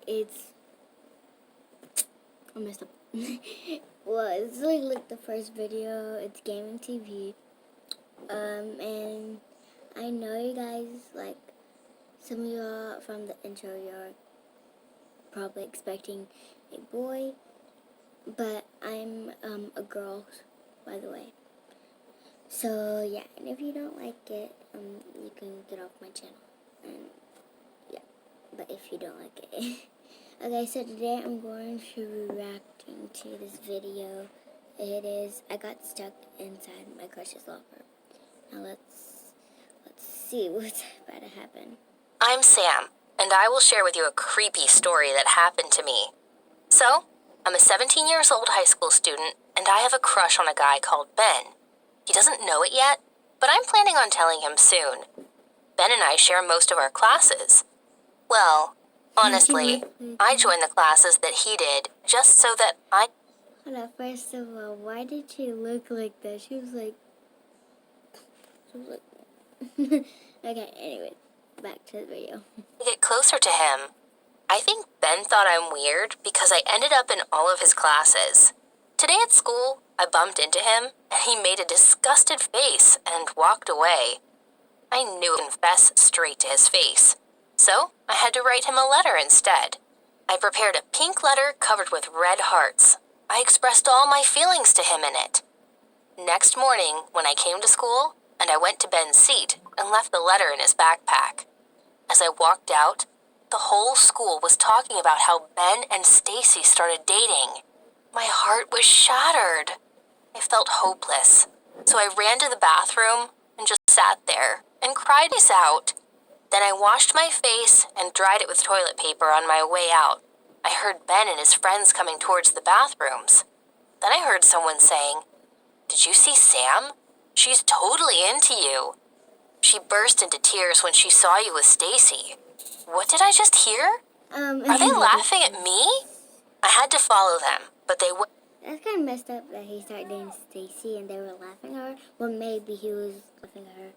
it's I messed up. Well, it's like the first video. It's gaming TV. And I know you guys like some of y'all from the intro. You're probably expecting a boy, but I'm a girl, by the way. So yeah, and if you don't like it, you can get off my channel. And yeah, but if you don't like it. Okay, so today I'm going to be reacting to this video. It is I got stuck inside my crush's locker. Now let's see what's about to happen. I'm Sam, and I will share with you a creepy story that happened to me. So, I'm a 17 years old high school student, and I have a crush on a guy called Ben. He doesn't know it yet, but I'm planning on telling him soon. Ben and I share most of our classes. Well, honestly, I joined the classes that he did just so that I... Hold up, first of all, why did she look like that? She was like... Okay, anyway, back to the video. get closer to him. I think Ben thought I'm weird because I ended up in all of his classes. Today at school, I bumped into him, and he made a disgusted face and walked away. I knew to confess straight to his face, so I had to write him a letter instead. I prepared a pink letter covered with red hearts. I expressed all my feelings to him in it. Next morning, when I came to school, and I went to Ben's seat and left the letter in his backpack. As I walked out, the whole school was talking about how Ben and Stacy started dating. My heart was shattered. I felt hopeless, so I ran to the bathroom and just sat there and cried this out. Then I washed my face and dried it with toilet paper on my way out. I heard Ben and his friends coming towards the bathrooms. Then I heard someone saying, "Did you see Sam? She's totally into you." She burst into tears when she saw you with Stacy. What did I just hear? Are they laughing at me? I had to follow them, but they were... That's kind of messed up that he started dating Stacy and they were laughing at her. Well, maybe he was laughing at her.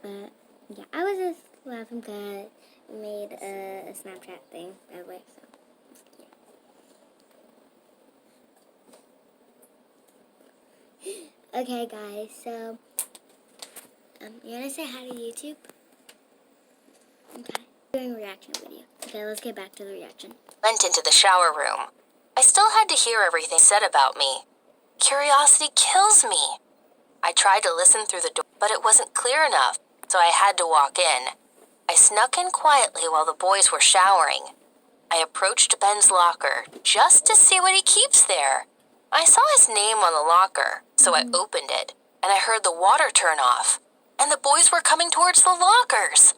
But, yeah, I was just laughing because I made a Snapchat thing, by the way, so, yeah. Okay, guys, so, you want to say hi to YouTube? Okay. Doing a reaction video. Okay, let's get back to the reaction. Went into the shower room. I still had to hear everything said about me. Curiosity kills me. I tried to listen through the door, but it wasn't clear enough, so I had to walk in. I snuck in quietly while the boys were showering. I approached Ben's locker just to see what he keeps there. I saw his name on the locker, so I opened it, and I heard the water turn off, and the boys were coming towards the lockers.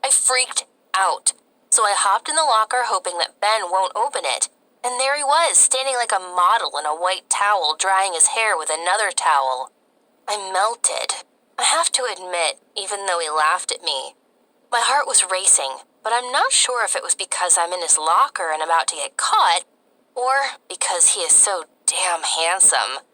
I freaked out, so I hopped in the locker hoping that Ben won't open it, and there he was, standing like a model in a white towel, drying his hair with another towel. I melted. I have to admit, even though he laughed at me. My heart was racing, but I'm not sure if it was because I'm in his locker and about to get caught, or because he is so damn handsome.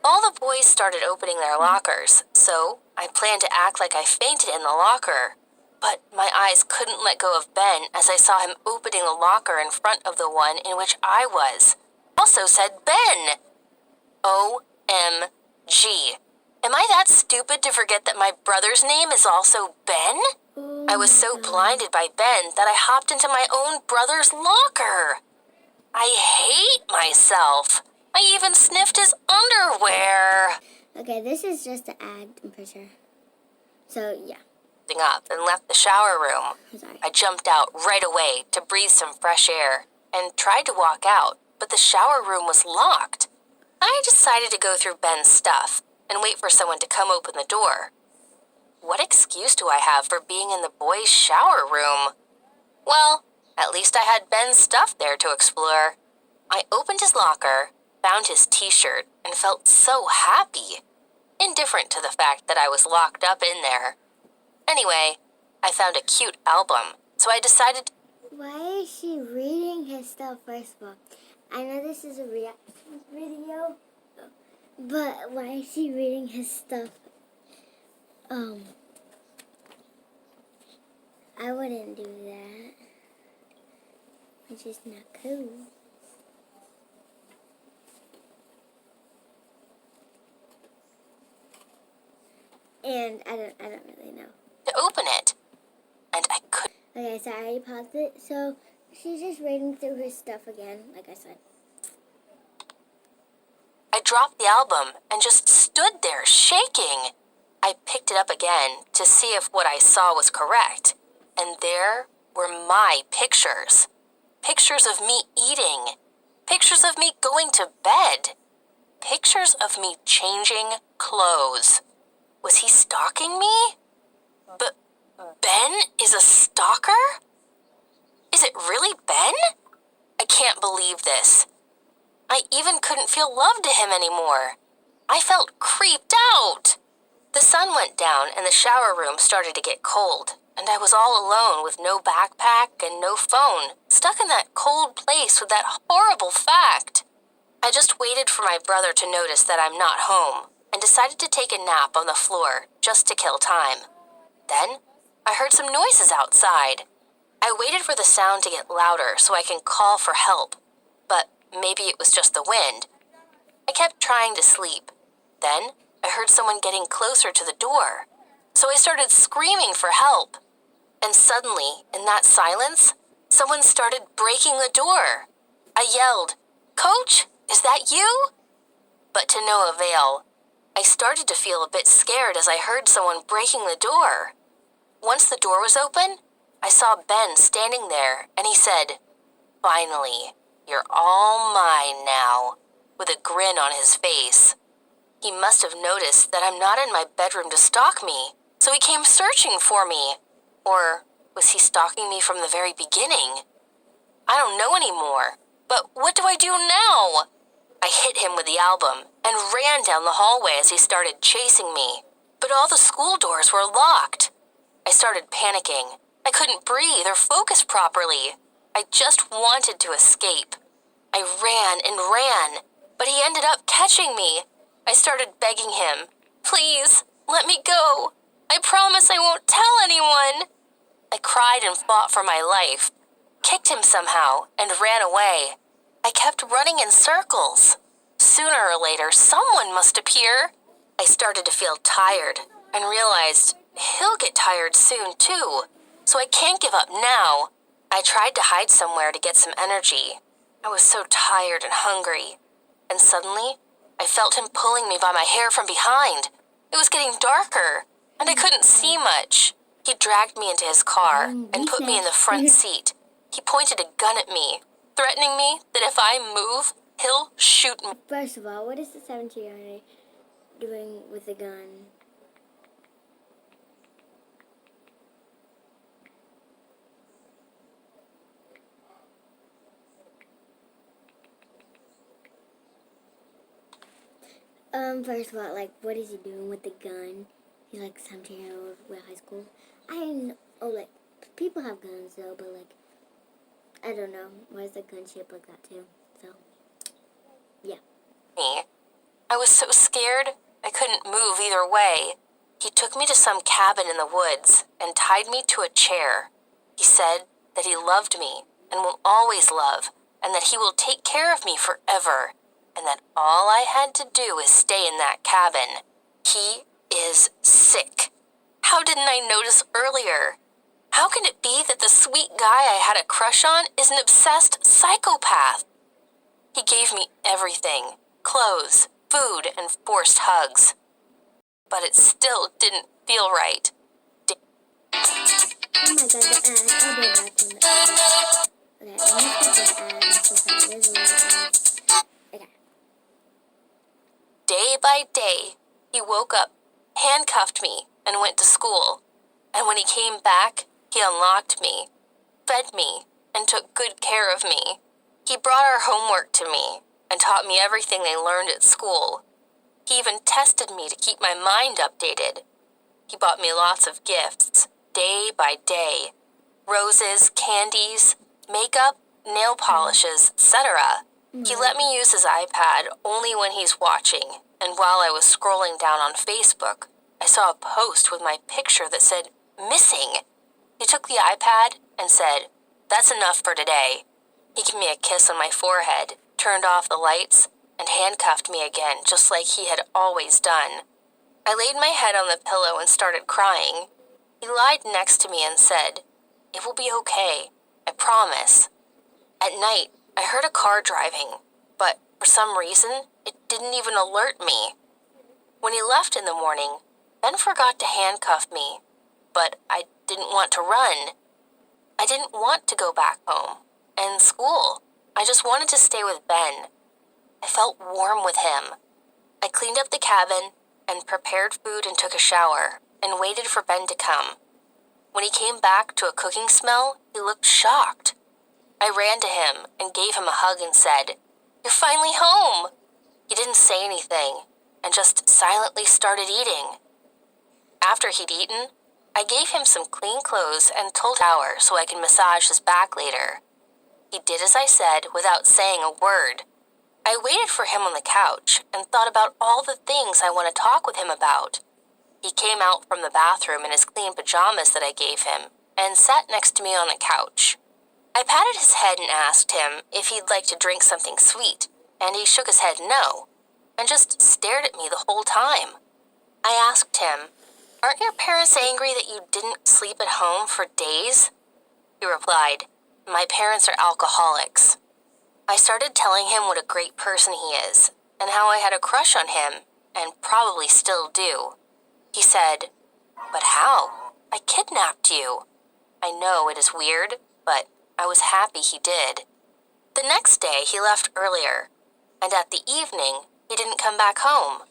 All the boys started opening their lockers, so I planned to act like I fainted in the locker. But my eyes couldn't let go of Ben as I saw him opening the locker in front of the one in which I was. Also said Ben! OMG. Am I that stupid to forget that my brother's name is also Ben? I was so blinded by Ben that I hopped into my own brother's locker. I hate myself. I even sniffed his underwear. Okay, this is just an ad, I'm pretty sure. So, yeah. Up and left the shower room. Sorry. I jumped out right away to breathe some fresh air and tried to walk out, but the shower room was locked. I decided to go through Ben's stuff and wait for someone to come open the door. What excuse do I have for being in the boys' shower room? Well, at least I had Ben's stuff there to explore. I opened his locker, found his t-shirt, and felt so happy, indifferent to the fact that I was locked up in there. Anyway, I found a cute album, so I decided... Why is she reading his stuff, first of all? I know this is a reaction video, but why is she reading his stuff? I wouldn't do that. It's just not cool. And I don't really know. To open it, and I couldn't. Okay, so I already paused it. So she's just reading through her stuff again, like I said. I dropped the album and just stood there shaking. I picked it up again to see if what I saw was correct, and there were my pictures. Pictures of me eating. Pictures of me going to bed. Pictures of me changing clothes. Was he stalking me? But Ben is a stalker? Is it really Ben? I can't believe this. I even couldn't feel love to him anymore. I felt creeped out. The sun went down and the shower room started to get cold, and I was all alone with no backpack and no phone, stuck in that cold place with that horrible fact. I just waited for my brother to notice that I'm not home and decided to take a nap on the floor just to kill time. Then I heard some noises outside. I waited for the sound to get louder so I can call for help, but maybe it was just the wind. I kept trying to sleep. Then I heard someone getting closer to the door, so I started screaming for help. And suddenly, in that silence, someone started breaking the door. I yelled, "Coach, is that you?" But to no avail. I started to feel a bit scared as I heard someone breaking the door. Once the door was open, I saw Ben standing there, and he said, "Finally, you're all mine now," with a grin on his face. He must have noticed that I'm not in my bedroom to stalk me, so he came searching for me. Or was he stalking me from the very beginning? I don't know anymore, but what do I do now? I hit him with the album and ran down the hallway as he started chasing me, but all the school doors were locked. I started panicking. I couldn't breathe or focus properly. I just wanted to escape. I ran and ran, but he ended up catching me. I started begging him, "Please, let me go. I promise I won't tell anyone." I cried and fought for my life, kicked him somehow, and ran away. I kept running in circles. Sooner or later, someone must appear. I started to feel tired and realized he'll get tired soon too, so I can't give up now. I tried to hide somewhere to get some energy. I was so tired and hungry. And suddenly, I felt him pulling me by my hair from behind. It was getting darker, and I couldn't see much. He dragged me into his car and put me in the front seat. He pointed a gun at me, threatening me that if I move, he'll shoot me. First of all, what is the 17-year-old doing with a gun? First of all, like, what is he doing with the gun? He's like 17-year-old with high school. I didn't know, like, people have guns though, but like, I don't know. Why is the gun shaped like that too? So, yeah. I was so scared, I couldn't move either way. He took me to some cabin in the woods and tied me to a chair. He said that he loved me and will always love, and that he will take care of me forever, and that all I had to do is stay in that cabin. He is sick. How didn't I notice earlier? How can it be that the sweet guy I had a crush on is an obsessed psychopath? He gave me everything, clothes, food, and forced hugs. But it still didn't feel right. Oh my god, the ad. I'll be back from the ad. Okay, I'm gonna skip the ad. I'm so sorry. There's a lot of ads. Okay. Day by day, he woke up, handcuffed me, and went to school. And when he came back, he unlocked me, fed me, and took good care of me. He brought our homework to me and taught me everything they learned at school. He even tested me to keep my mind updated. He bought me lots of gifts, day by day. Roses, candies, makeup, nail polishes, etc. He let me use his iPad only when he's watching, and while I was scrolling down on Facebook, I saw a post with my picture that said, "Missing." He took the iPad and said, "That's enough for today." He gave me a kiss on my forehead, turned off the lights, and handcuffed me again, just like he had always done. I laid my head on the pillow and started crying. He lied next to me and said, "It will be okay, I promise." At night, I heard a car driving, but for some reason, it didn't even alert me. When he left in the morning, Ben forgot to handcuff me, but I didn't want to run. I didn't want to go back home and school. I just wanted to stay with Ben. I felt warm with him. I cleaned up the cabin and prepared food and took a shower and waited for Ben to come. When he came back to a cooking smell, he looked shocked. I ran to him and gave him a hug and said, "You're finally home." He didn't say anything and just silently started eating. After he'd eaten, I gave him some clean clothes and told him to shower so I could massage his back later. He did as I said without saying a word. I waited for him on the couch and thought about all the things I want to talk with him about. He came out from the bathroom in his clean pajamas that I gave him and sat next to me on the couch. I patted his head and asked him if he'd like to drink something sweet, and he shook his head no, and just stared at me the whole time. I asked him, "Aren't your parents angry that you didn't sleep at home for days?" He replied, "My parents are alcoholics." I started telling him what a great person he is, and how I had a crush on him, and probably still do. He said, "But how? I kidnapped you." I know it is weird, but I was happy he did. The next day, he left earlier, and at the evening, he didn't come back home.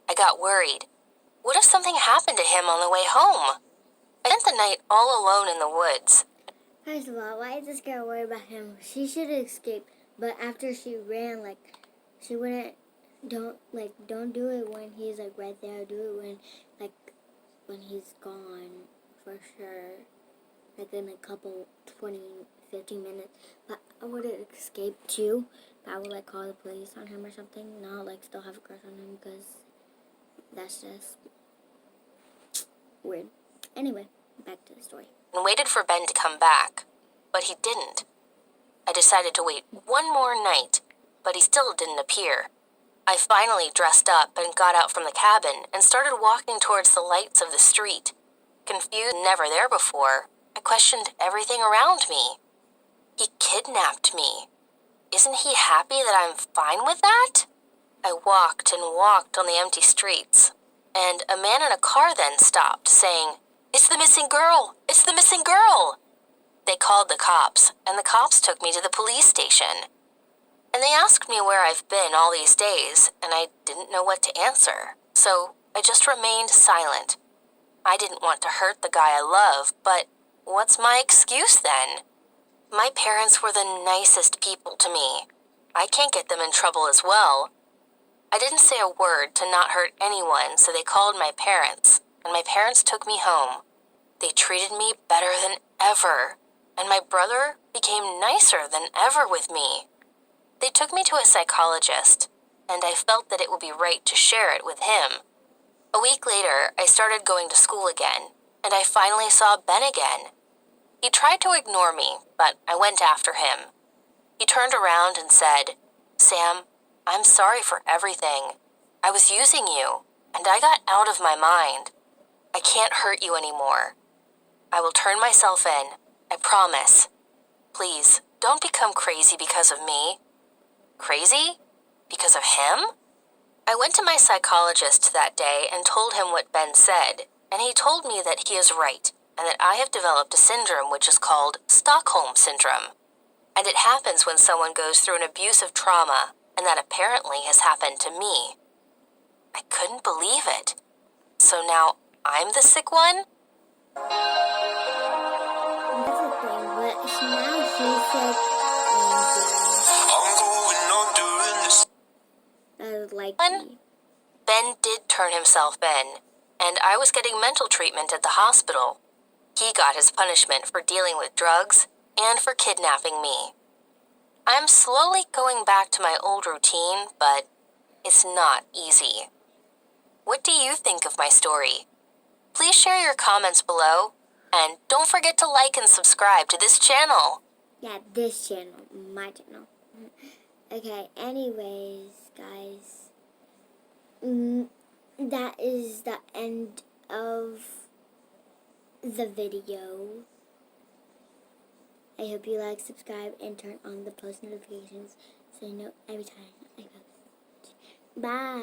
I got worried. What if something happened to him on the way home? I spent the night all alone in the woods. First of all, why is this girl worried about him? She should have escaped, but after she ran, she wouldn't. Don't do it when he's right there. Do it when he's gone for sure. In a couple 20-15 minutes. But I would have escaped too. But I would call the police on him or something. Not still have a crush on him because that's just weird. Anyway, back to the story. And waited for Ben to come back, but he didn't. I decided to wait one more night, but he still didn't appear. I finally dressed up and got out from the cabin and started walking towards the lights of the street. Confused, never there before, I questioned everything around me. He kidnapped me. Isn't he happy that I'm fine with that? I walked and walked on the empty streets, and a man in a car then stopped, saying, "It's the missing girl! It's the missing girl!" They called the cops, and the cops took me to the police station. And they asked me where I've been all these days, and I didn't know what to answer, so I just remained silent. I didn't want to hurt the guy I love, but what's my excuse then? My parents were the nicest people to me. I can't get them in trouble as well. I didn't say a word to not hurt anyone, so they called my parents, and my parents took me home. They treated me better than ever, and my brother became nicer than ever with me. They took me to a psychologist, and I felt that it would be right to share it with him. A week later, I started going to school again, and I finally saw Ben again. He tried to ignore me, but I went after him. He turned around and said, "Sam, I'm sorry for everything. I was using you, and I got out of my mind. I can't hurt you anymore. I will turn myself in, I promise. Please, don't become crazy because of me." Crazy? Because of him? I went to my psychologist that day and told him what Ben said, and he told me that he is right, and that I have developed a syndrome which is called Stockholm Syndrome. And it happens when someone goes through an abusive trauma, and that apparently has happened to me. I couldn't believe it. So now I'm the sick one? That's the thing, but now she's sick. I'm going on doing this. And Ben did turn himself in, and I was getting mental treatment at the hospital. He got his punishment for dealing with drugs and for kidnapping me. I'm slowly going back to my old routine, but it's not easy. What do you think of my story? Please share your comments below, and don't forget to like and subscribe to this channel. Yeah, this channel, my channel. Okay, anyways, guys, that is the end of the video. I hope you like, subscribe, and turn on the post notifications so you know every time I post. Bye.